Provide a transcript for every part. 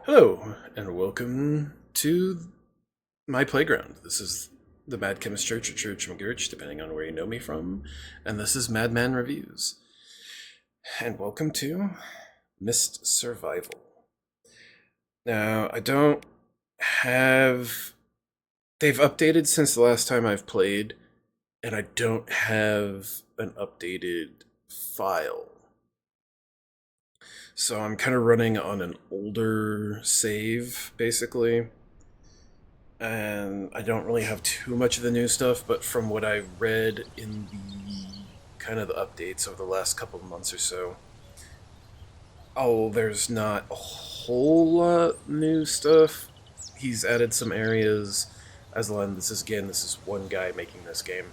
Hello, and welcome to my playground. This is the Mad Chemist Church or Church McGurch, depending on where you know me from. And this is Madman Reviews. And welcome to Mist Survival. Now, I don't have. They've updated since the last time I've played, and I don't have an updated file. So I'm kind of running on an older save, basically. And I don't really have too much of the new stuff, but from what I read in the kind of the updates over the last couple of months or so, there's not a whole lot new stuff. He's added some areas. This is one guy making this game.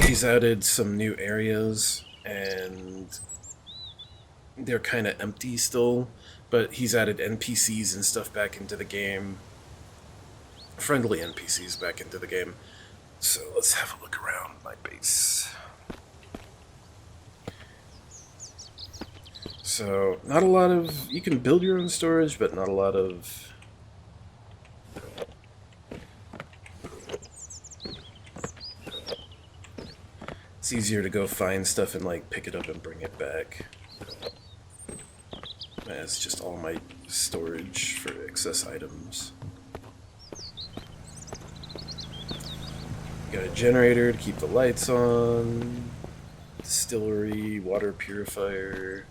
He's added some new areas, and they're kind of empty still, but he's added NPCs and stuff back into the game. Friendly NPCs back into the game. So let's have a look around my base. So, not a lot of... You can build your own storage, but not a lot of... It's easier to go find stuff and, pick it up and bring it back. It's just all my storage for excess items. Got a generator to keep the lights on, distillery, water purifier,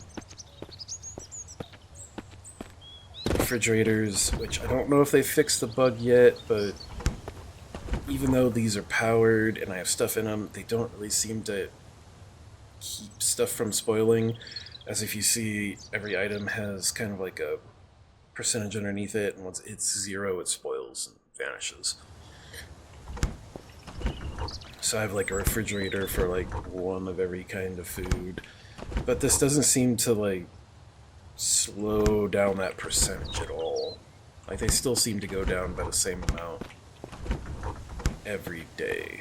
refrigerators, which I don't know if they fixed the bug yet, but even though these are powered and I have stuff in them, they don't really seem to keep stuff from spoiling. As if you see, every item has kind of like a percentage underneath it, and once it's 0, it spoils and vanishes. So I have a refrigerator for one of every kind of food. But this doesn't seem to slow down that percentage at all. They still seem to go down by the same amount every day.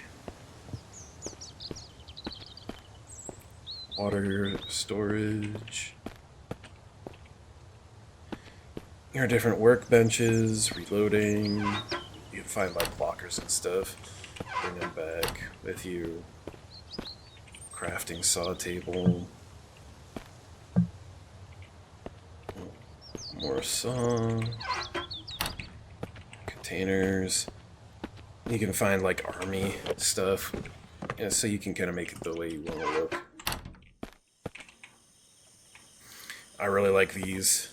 Water storage. Here are different workbenches, reloading. You can find blockers and stuff. Bring them back with you. Crafting saw table. More saw. Containers. You can find army stuff. Yeah, so you can kind of make it the way you want to look. I really like these.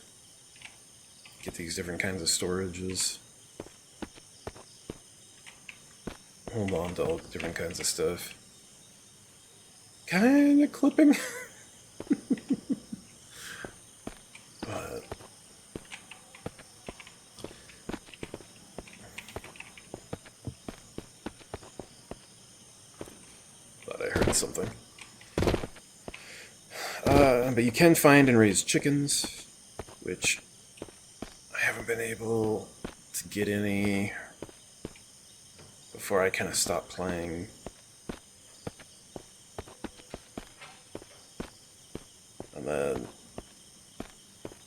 Get these different kinds of storages. Hold on to all the different kinds of stuff. Kinda clipping. But thought I heard something. But you can find and raise chickens, which I haven't been able to get any before I kind of stopped playing. And then,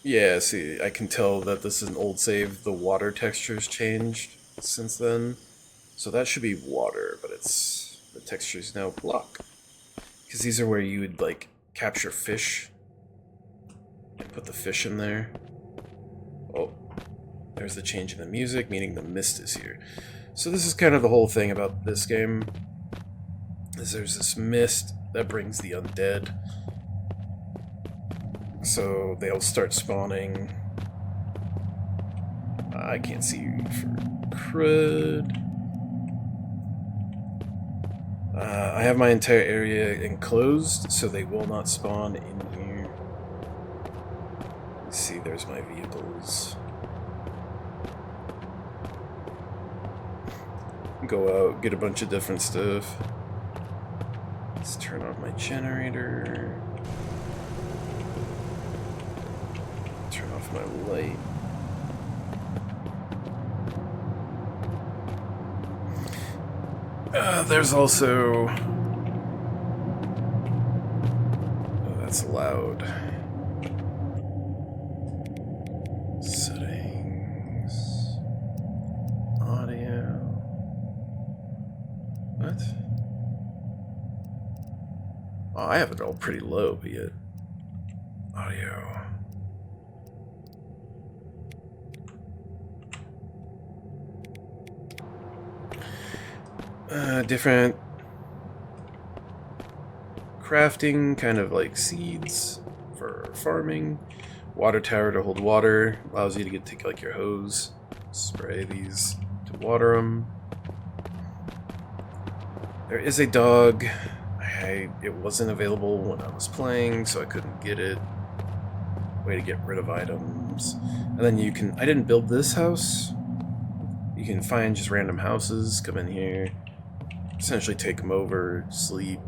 yeah, see, I can tell that this is an old save. The water texture's changed since then. So that should be water, but the texture's now block. Because these are where you would, capture fish and put the fish in there. Oh, there's the change in the music, meaning the mist is here. So this is kind of the whole thing about this game, is there's this mist that brings the undead. So they'll start spawning. I can't see you for crud. I have my entire area enclosed, so they will not spawn in here. Let's see, there's my vehicles. Go out, get a bunch of different stuff. Let's turn off my generator. Turn off my light. There's also... Oh, that's loud. I have it all pretty low, but yet audio. Different crafting, kind of like seeds for farming. Water tower to hold water, allows you to take like your hose, spray these to water them. There is a dog. It wasn't available when I was playing, so I couldn't get it. Way to get rid of items. And then you can, I didn't build this house. You can find just random houses, come in here, essentially take them over, sleep.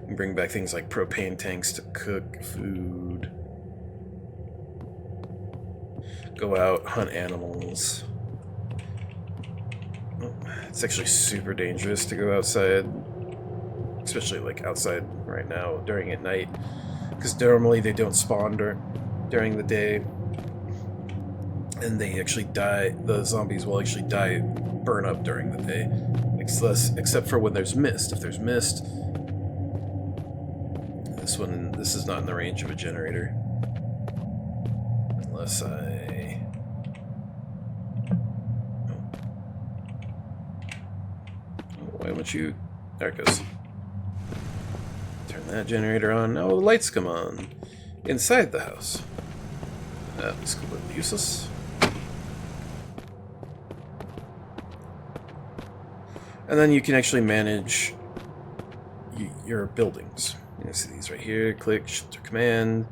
You can bring back things like propane tanks to cook food. Go out, hunt animals. It's actually super dangerous to go outside, especially like outside right now during at night, because normally they don't spawn during the day, and they actually die. The zombies will actually burn up during the day, except for when there's mist. If there's mist, this is not in the range of a generator, unless why won't you? There it goes. Turn that generator on. Now the lights come on inside the house. That's completely useless. And then you can actually manage your buildings. You see these right here. Click, shift or command.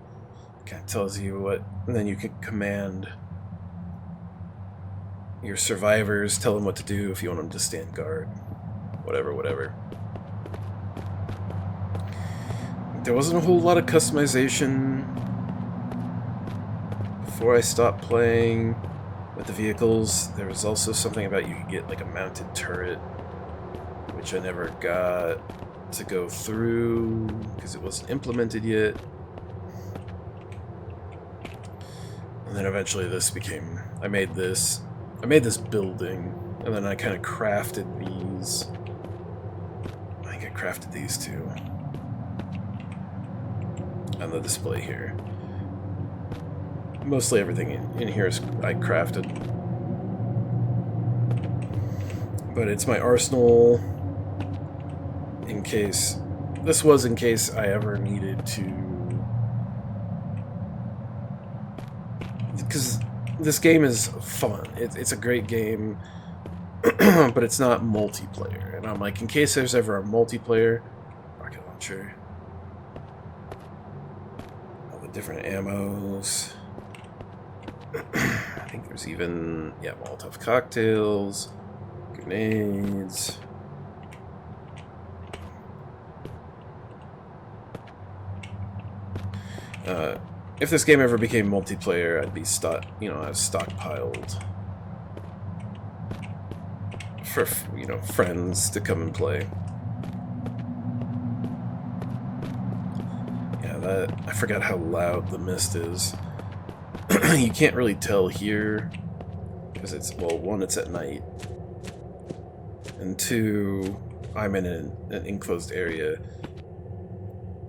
Kind of tells you what, and then you can command your survivors, tell them what to do if you want them to stand guard. Whatever. There wasn't a whole lot of customization before I stopped playing with the vehicles. There was also something about you could get like a mounted turret, which I never got to go through because it wasn't implemented yet. And then eventually this became, I made this building, and then I kind of crafted these. I think I crafted these two on the display here. Mostly everything in here is I crafted. But it's my arsenal in case I ever needed to, because this game is fun. It's a great game, but it's not multiplayer. And I'm like, in case there's ever a multiplayer, rocket launcher, all the different ammos. I think there's even, Molotov cocktails, grenades. If this game ever became multiplayer, I'd be I've stockpiled for, friends to come and play. Yeah, I forgot how loud the mist is. You can't really tell here, because it's, well, one, it's at night, and two, I'm in an enclosed area.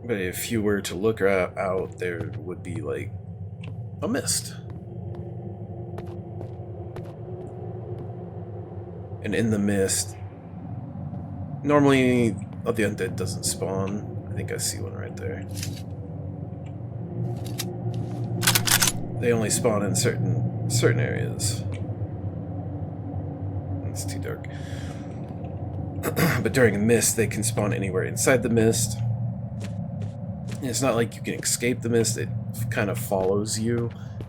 But if you were to look out, there would be like a mist. And in the mist, normally the undead doesn't spawn. I think I see one right there. They only spawn in certain areas. It's too dark. But during a mist, they can spawn anywhere inside the mist. And it's not like you can escape the mist, it kind of follows you.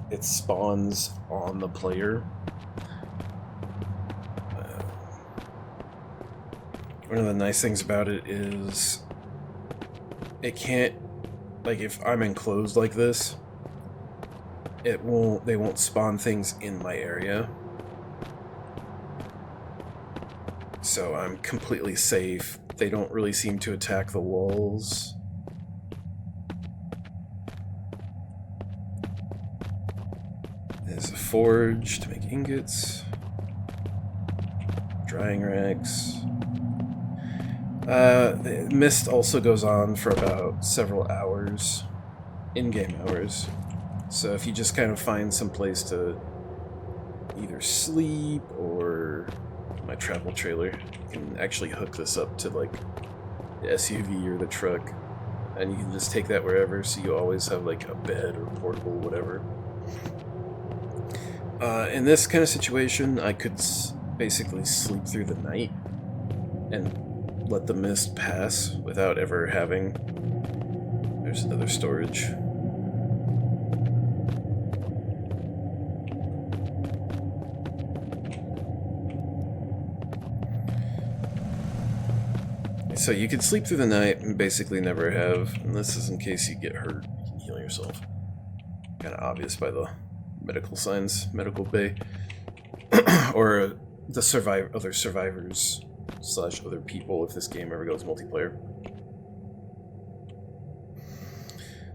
It spawns on the player. One of the nice things about it is it can't, like, if I'm enclosed like this, they won't spawn things in my area. So I'm completely safe. They don't really seem to attack the walls. There's a forge to make ingots, drying racks. The mist also goes on for about several hours, in-game hours. So if you just kind of find some place to either sleep or my travel trailer, you can actually hook this up to like the SUV or the truck, and you can just take that wherever, so you always have like a bed or portable whatever. In this kind of situation, I could basically sleep through the night and let the mist pass without ever having... There's another storage. So you can sleep through the night and basically never have, and this is in case you get hurt, you can heal yourself. Kind of obvious by the medical signs, medical bay, or the other survivors / other people if this game ever goes multiplayer.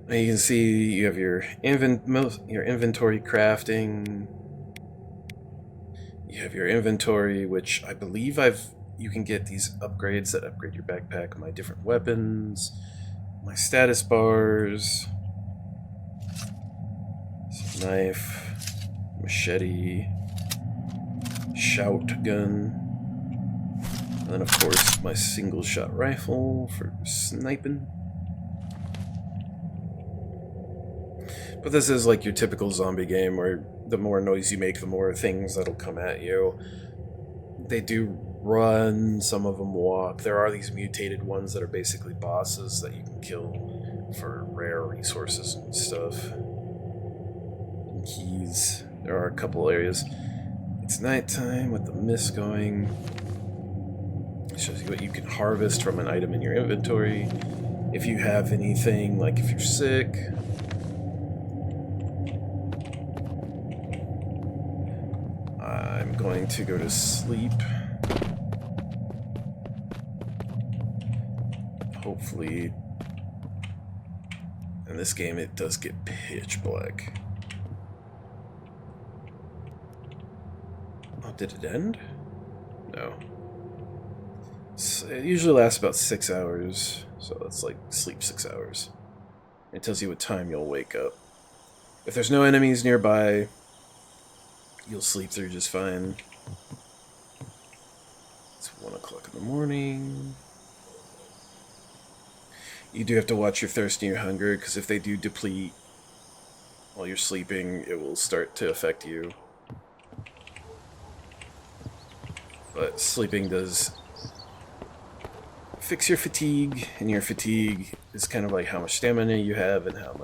Now you can see you have your inventory crafting. You have your inventory, which I believe you can get these upgrades that upgrade your backpack, my different weapons, my status bars, some knife, machete, shout gun, and then of course my single shot rifle for sniping. But this is like your typical zombie game where the more noise you make, the more things that'll come at you. They do run, some of them walk. There are these mutated ones that are basically bosses that you can kill for rare resources and stuff. And keys. There are a couple areas. It's nighttime with the mist going. It shows you what you can harvest from an item in your inventory. If you have anything, like if you're sick. I'm going to go to sleep. Hopefully, in this game it does get pitch black. Oh, did it end? No. It usually lasts about 6 hours, so it's like sleep 6 hours. It tells you what time you'll wake up. If there's no enemies nearby, you'll sleep through just fine. It's 1 o'clock in the morning. You do have to watch your thirst and your hunger, because if they do deplete while you're sleeping, it will start to affect you. But sleeping does fix your fatigue, and your fatigue is kind of like how much stamina you have and how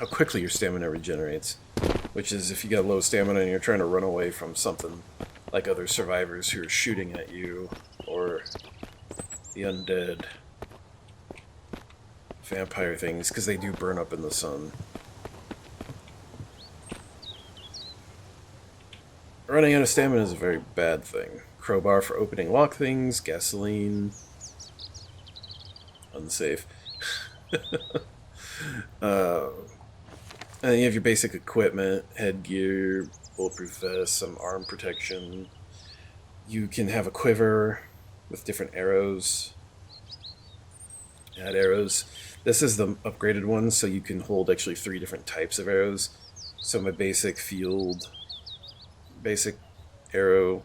quickly your stamina regenerates. Which is, if you got low stamina and you're trying to run away from something, like other survivors who are shooting at you, or the undead vampire things, because they do burn up in the sun. Running out of stamina is a very bad thing. Crowbar for opening lock things, gasoline, unsafe. And then you have your basic equipment, headgear, bulletproof vest, some arm protection. You can have a quiver with different arrows. Add arrows. This is the upgraded one, so you can hold actually 3 different types of arrows. So my basic arrow,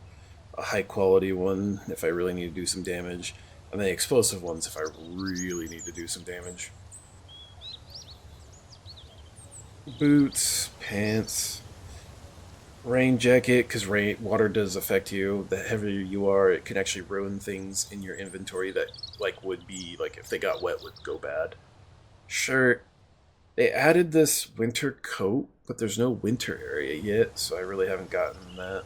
a high quality one if I really need to do some damage, and then the explosive ones if I really need to do some damage. Boots, pants, rain jacket, because water does affect you. The heavier you are, it can actually ruin things in your inventory that would be, like, if they got wet, would go bad. Shirt. They added this winter coat, but there's no winter area yet, so I really haven't gotten that.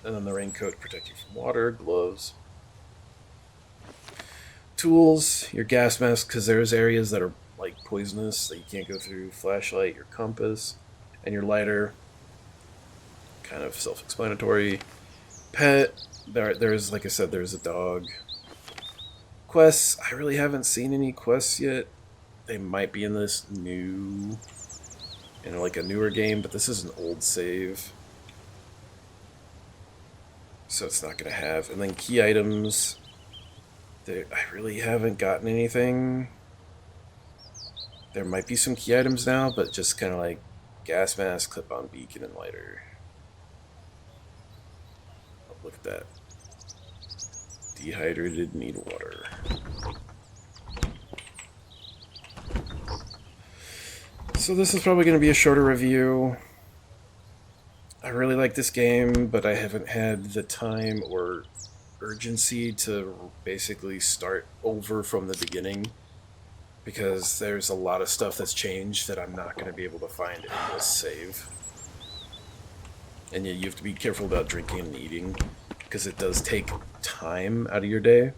And then the raincoat to protect you from water, gloves. Tools, your gas mask, because there's areas that are like poisonous that you can't go through. Flashlight, your compass, and your lighter. Kind of self-explanatory. Pet, there's, like I said, there's a dog. Quests, I really haven't seen any quests yet. They might be in this in like a newer game, but this is an old save. So it's not going to have. And then key items. I really haven't gotten anything. There might be some key items now, but just kind of like gas mask, clip-on beacon, and lighter. Oh, look at that. Dehydrated, need water. So this is probably going to be a shorter review. I really like this game, but I haven't had the time or urgency to basically start over from the beginning, because there's a lot of stuff that's changed that I'm not going to be able to find in this save. And yeah, you have to be careful about drinking and eating, because it does take time out of your day.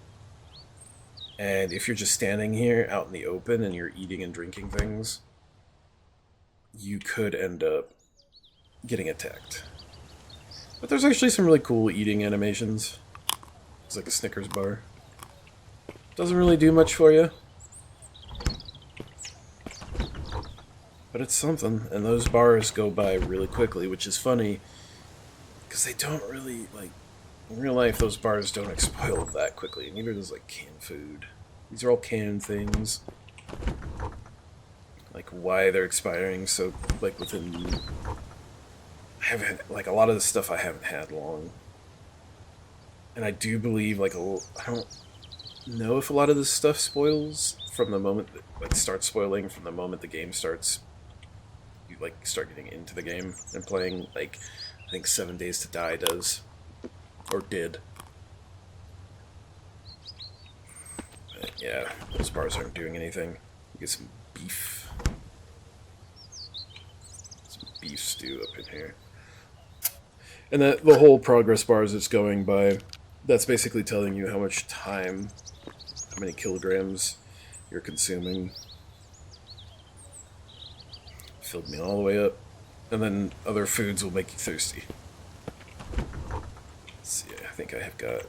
And if you're just standing here out in the open and you're eating and drinking things, you could end up getting attacked. But there's actually some really cool eating animations. It's like a Snickers bar. Doesn't really do much for you, but it's something. And those bars go by really quickly, which is funny, because they don't really, like, in real life, those bars don't explode that quickly. Neither does, like, canned food. These are all canned things. Like, why they're expiring so, like, within... I haven't, like, a lot of the stuff I haven't had long. And I do believe, like, I don't know if a lot of this stuff spoils from the moment, like, starts spoiling from the moment the game starts. You, like, start getting into the game and playing, like, I think 7 Days to Die does. Or did. But, yeah, those bars aren't doing anything. You get some beef. Some beef stew up in here. And the whole progress bars it's going by, that's basically telling you how much time, how many kilograms you're consuming. Filled me all the way up. And then other foods will make you thirsty. Let's see, I think I have got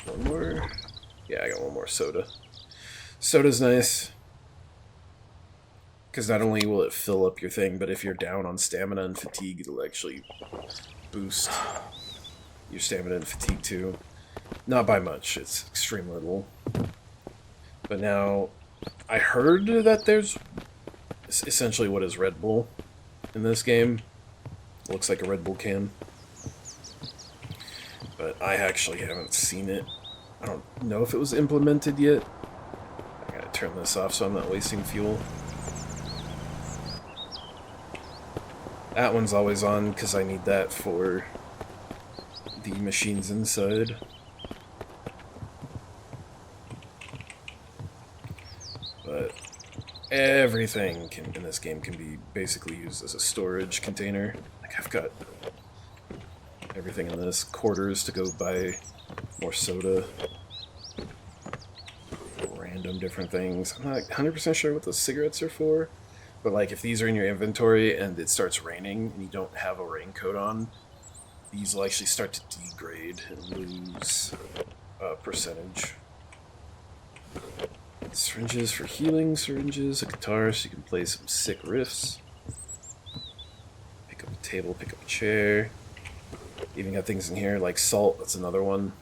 one more. Yeah, I got one more soda. Soda's nice, because not only will it fill up your thing, but if you're down on stamina and fatigue, it'll actually boost your stamina and fatigue too. Not by much, it's extreme little. But now, I heard that there's essentially what is Red Bull in this game. It looks like a Red Bull can. But I actually haven't seen it. I don't know if it was implemented yet. I gotta turn this off so I'm not wasting fuel. That one's always on because I need that for the machines inside. But everything in this game can be basically used as a storage container. Like, I've got everything in this. Quarters to go buy more soda. Random different things. I'm not 100% sure what the cigarettes are for. But, like, if these are in your inventory and it starts raining and you don't have a raincoat on, these will actually start to degrade and lose percentage. Syringes for healing, syringes, a guitar so you can play some sick riffs. Pick up a table, pick up a chair. Even got things in here like salt, that's another one.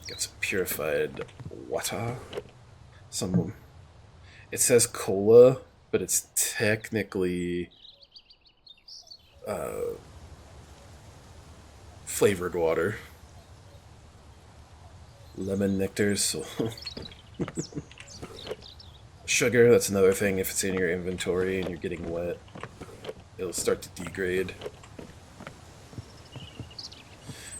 Got some purified water. Some... It says cola, but it's technically flavored water. Lemon nectars. So sugar, that's another thing. If it's in your inventory and you're getting wet, it'll start to degrade.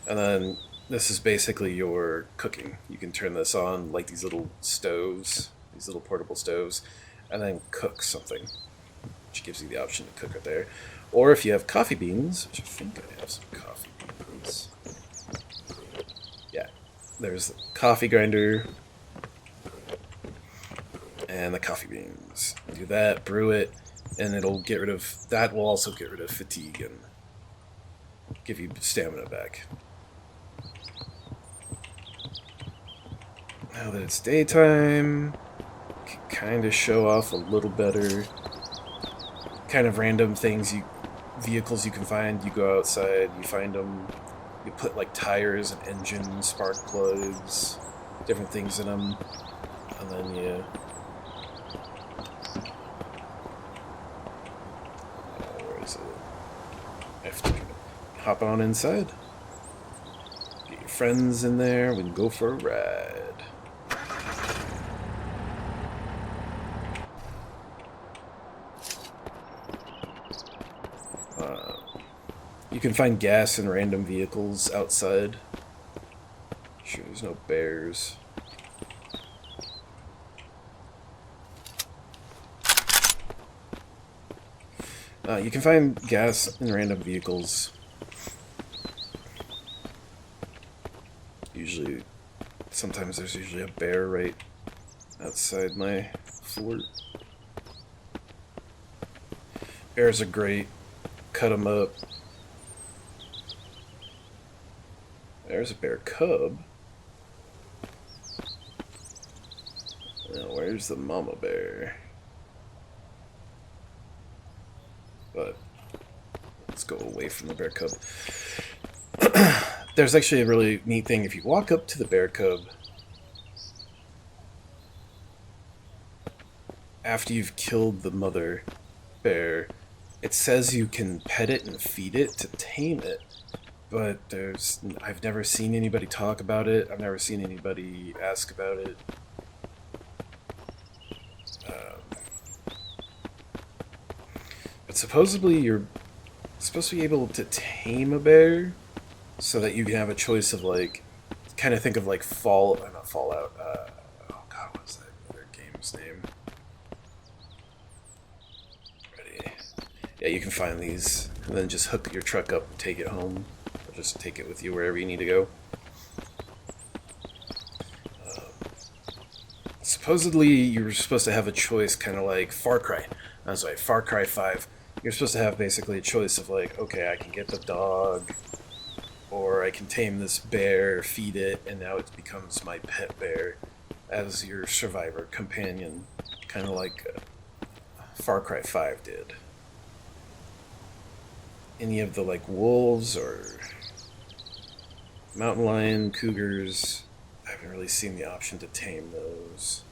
And then this is basically your cooking. You can turn this on like these little stoves. These little portable stoves, and then cook something, which gives you the option to cook it there. Or if you have coffee beans, which I think I have some coffee beans. Yeah, there's the coffee grinder and the coffee beans. Do that, brew it, and it'll get rid of, that will also get rid of fatigue and give you stamina back. Now that it's daytime, kind of show off a little better. Kind of random things, vehicles you can find. You go outside, you find them, You put like tires and engine spark plugs, different things in them, and then you where is it? I have to hop on inside. Get your friends in there. We can go for a ride. You can find gas in random vehicles outside. Sure, there's no bears. You can find gas in random vehicles. Usually, sometimes there's usually a bear right outside my fort. Bears are great. Cut them up. There's a bear cub. Now, where's the mama bear? But let's go away from the bear cub. There's actually a really neat thing. If you walk up to the bear cub after you've killed the mother bear, it says you can pet it and feed it to tame it. But I've never seen anybody talk about it. I've never seen anybody ask about it. But supposedly you're supposed to be able to tame a bear so that you can have a choice of like, kind of think of like not Fallout. Oh god, what's that other game's name? Ready? Yeah, you can find these and then just hook your truck up and take it home. Just take it with you wherever you need to go. Supposedly, you're supposed to have a choice, kind of like Far Cry. I'm sorry, Far Cry 5. You're supposed to have basically a choice of like, okay, I can get the dog, or I can tame this bear, feed it, and now it becomes my pet bear as your survivor companion, kind of like Far Cry 5 did. Any of the like wolves or mountain lion, cougars, I haven't really seen the option to tame those.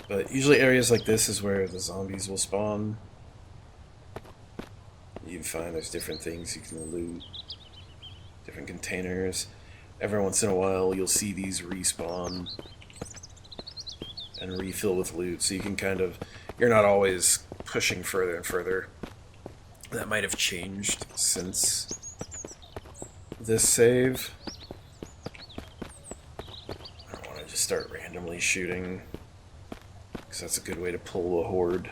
But usually areas like this is where the zombies will spawn. You can find there's different things you can loot, different containers. Every once in a while you'll see these respawn and refill with loot, so you can kind of, you're not always pushing further and further. That might have changed since this save. I don't want to just start randomly shooting, because that's a good way to pull a horde.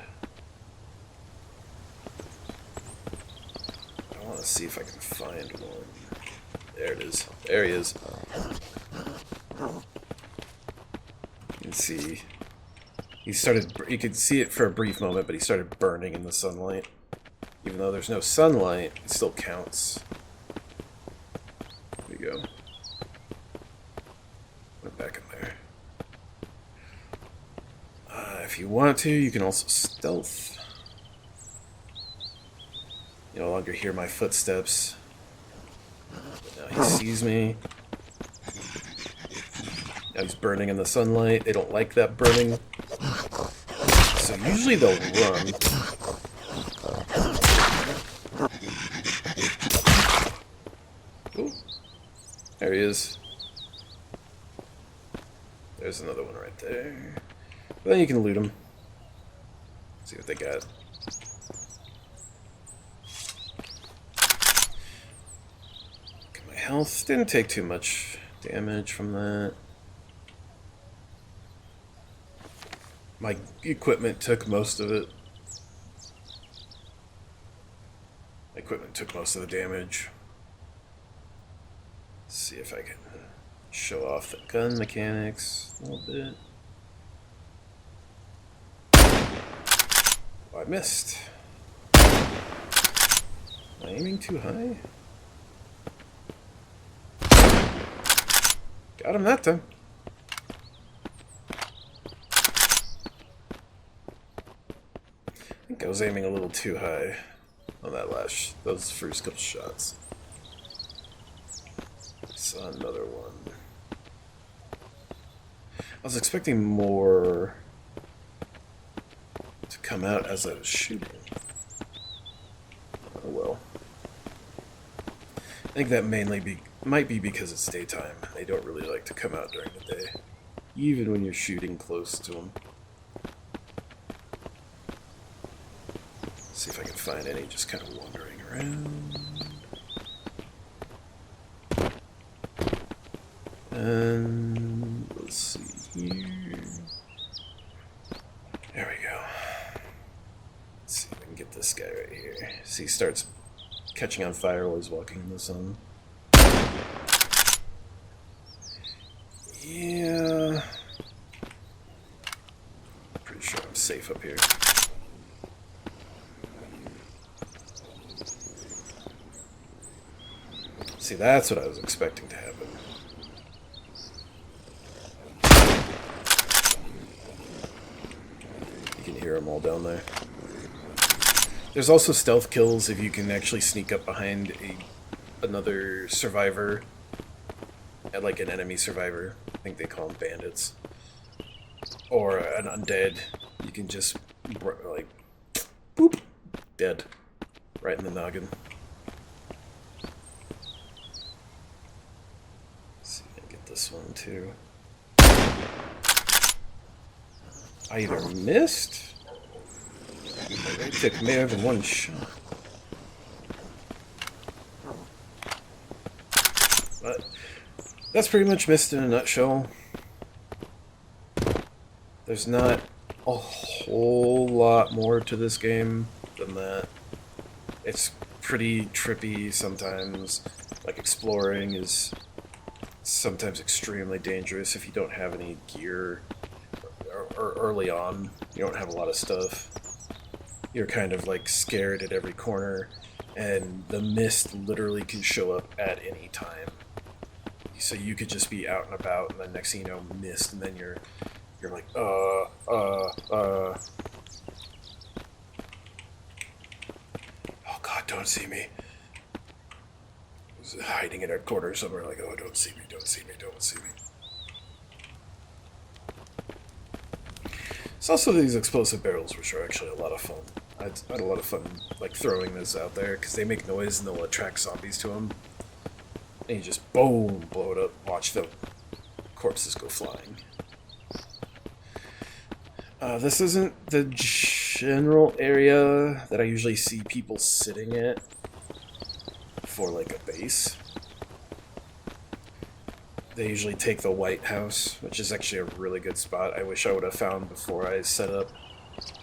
I want to see if I can find one. There it is. There he is. You can see he started, you could see it for a brief moment, but he started burning in the sunlight. Even though there's no sunlight, it still counts. There we go. Put it back in there. If you want to, you can also stealth. You no longer hear my footsteps. But now he sees me. Now he's burning in the sunlight. They don't like that burning. So usually they'll run. Ooh. There he is. There's another one right there. But then you can loot them. See what they got. Okay, my health didn't take too much damage from that. My equipment took most of it. My equipment took most of the damage. Let's see if I can show off the gun mechanics a little bit. Oh, I missed. Am I aiming too high? Got him that time. I think I was aiming a little too high. on those first couple shots. Saw another one. I was expecting more to come out as I was shooting. Oh well. I think that might be because it's daytime. They don't really like to come out during the day, even when you're shooting close to them. See if I can find any just kind of wandering around. And let's see here. There we go. Let's see if I can get this guy right here. See, he starts catching on fire while he's walking in the sun. Yeah. Pretty sure I'm safe up here. See, that's what I was expecting to happen. You can hear them all down there. There's also stealth kills if you can actually sneak up behind another survivor, like an enemy survivor. I think they call them bandits. Or an undead. You can just, like, boop, dead. Right in the noggin. Let's see if I can get this one too. I either missed, or I took more than one shot. But that's pretty much Mist in a nutshell. There's not a whole lot more to this game than that. It's pretty trippy sometimes. Like, exploring is sometimes extremely dangerous if you don't have any gear. Or early on, you don't have a lot of stuff. You're kind of like scared at every corner, and the mist literally can show up at any time. So you could just be out and about, and then next thing you know, mist, and then you're like, Oh God, don't see me. Hiding in a corner somewhere, like, oh, don't see me, don't see me, don't see me. It's also these explosive barrels, which are actually a lot of fun. I had a lot of fun, like, throwing this out there, because they make noise and they'll attract zombies to them. And you just, boom, blow it up, watch the corpses go flying. This isn't the general area that I usually see people sitting at for, like, a base. They usually take the White House, which is actually a really good spot. I wish I would have found before I set up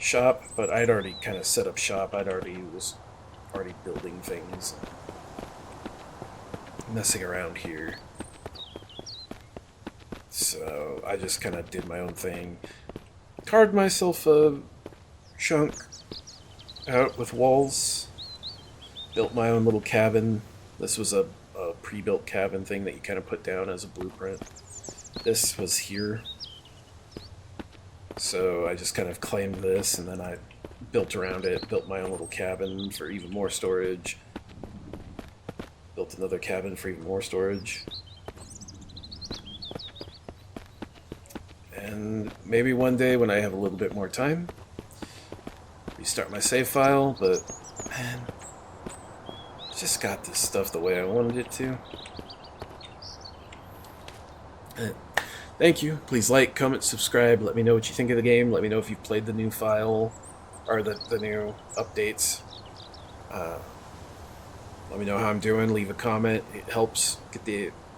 shop, but I'd already kind of set up shop. Was already building things, messing around here. So I just kind of did my own thing. Carved myself a chunk out with walls. Built my own little cabin. This was a pre-built cabin thing that you kind of put down as a blueprint. This was here. So I just kind of claimed this, and then I built around it, built my own little cabin for even more storage. Built another cabin for even more storage. And maybe one day when I have a little bit more time, restart my save file, but man, just got this stuff the way I wanted it to. Thank you. Please like, comment, subscribe. Let me know what you think of the game. Let me know if you've played the new file or the new updates. Let me know how I'm doing. Leave a comment. It helps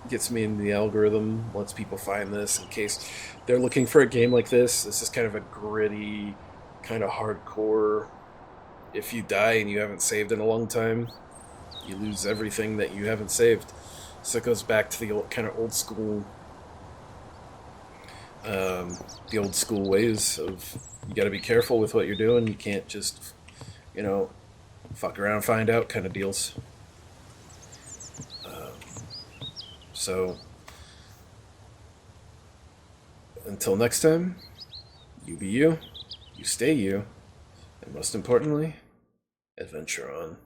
gets me in the algorithm. Lets people find this in case they're looking for a game like this. This is kind of a gritty, kind of hardcore. If you die and you haven't saved in a long time, you lose everything that you haven't saved. So it goes back to the old school ways of, you got to be careful with what you're doing. You can't just, fuck around, find out kind of deals. So until next time, you be you, you stay you, and most importantly, adventure on.